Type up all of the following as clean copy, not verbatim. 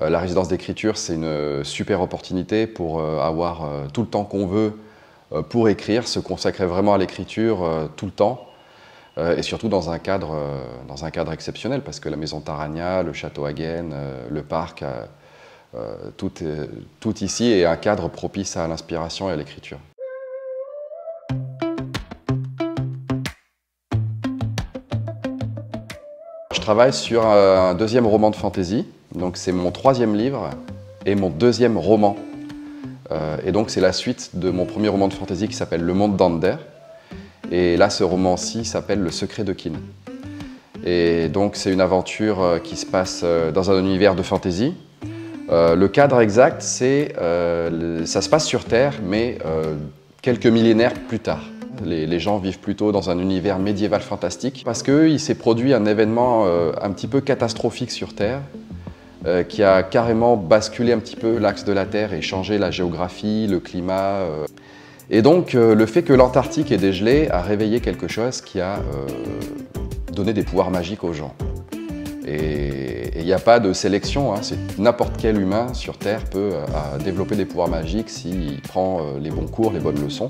La résidence d'écriture, c'est une super opportunité pour avoir tout le temps qu'on veut pour écrire, se consacrer vraiment à l'écriture tout le temps, et surtout dans un cadre exceptionnel, parce que la maison Tarania, le château Hagen, le parc, tout ici est un cadre propice à l'inspiration et à l'écriture. Je travaille sur un deuxième roman de fantasy, donc c'est mon troisième livre et mon deuxième roman. Et donc c'est la suite de mon premier roman de fantasy qui s'appelle Le Monde d'Ander. Et là, ce roman-ci s'appelle Le Secret de Kin. Et donc c'est une aventure qui se passe dans un univers de fantasy. Le cadre exact, ça se passe sur Terre, mais quelques millénaires plus tard. Les gens vivent plutôt dans un univers médiéval fantastique parce qu'il s'est produit un événement un petit peu catastrophique sur Terre qui a carrément basculé un petit peu l'axe de la Terre et changé la géographie, le climat. Et donc le fait que l'Antarctique est dégelé a réveillé quelque chose qui a donné des pouvoirs magiques aux gens. Et il n'y a pas de sélection, hein. N'importe quel humain sur Terre peut développer des pouvoirs magiques s'il prend les bons cours, les bonnes leçons.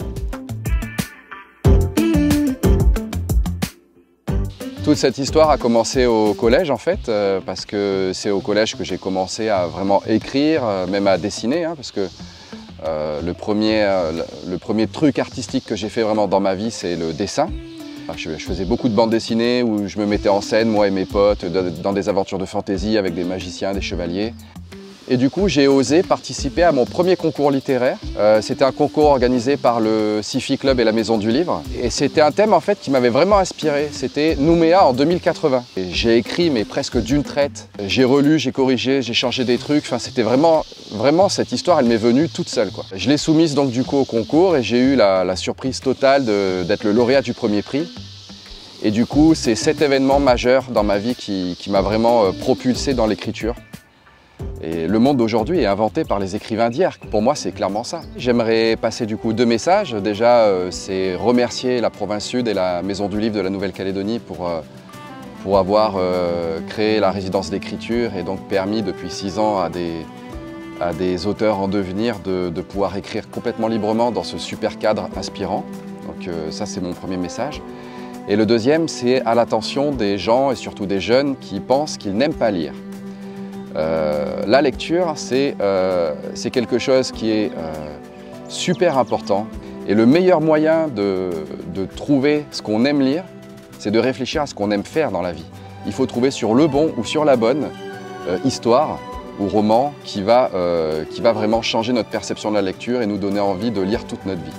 Toute cette histoire a commencé au collège en fait, parce que c'est au collège que j'ai commencé à vraiment écrire, même à dessiner, hein, parce que le premier truc artistique que j'ai fait vraiment dans ma vie, c'est le dessin. Je faisais beaucoup de bandes dessinées où je me mettais en scène, moi et mes potes, dans des aventures de fantaisie avec des magiciens, des chevaliers. Et du coup, j'ai osé participer à mon premier concours littéraire. C'était un concours organisé par le Sci-Fi Club et la Maison du Livre. Et c'était un thème en fait qui m'avait vraiment inspiré. C'était Nouméa en 2080. J'ai écrit mais presque d'une traite. J'ai relu, j'ai corrigé, j'ai changé des trucs. Enfin, c'était vraiment cette histoire, elle m'est venue toute seule, quoi. Je l'ai soumise donc du coup au concours et j'ai eu la surprise totale d'être le lauréat du premier prix. Et du coup, c'est cet événement majeur dans ma vie qui m'a vraiment propulsé dans l'écriture. Et le monde d'aujourd'hui est inventé par les écrivains d'hier. Pour moi, c'est clairement ça. J'aimerais passer du coup deux messages. Déjà, c'est remercier la province Sud et la Maison du Livre de la Nouvelle-Calédonie pour avoir créé la résidence d'écriture et donc permis depuis 6 ans à des auteurs en devenir de pouvoir écrire complètement librement dans ce super cadre inspirant. Donc ça, c'est mon premier message. Et le deuxième, c'est à l'attention des gens et surtout des jeunes qui pensent qu'ils n'aiment pas lire. La lecture, c'est quelque chose qui est super important. Et le meilleur moyen de trouver ce qu'on aime lire, c'est de réfléchir à ce qu'on aime faire dans la vie. Il faut trouver sur le bon ou sur la bonne histoire ou roman qui va vraiment changer notre perception de la lecture et nous donner envie de lire toute notre vie.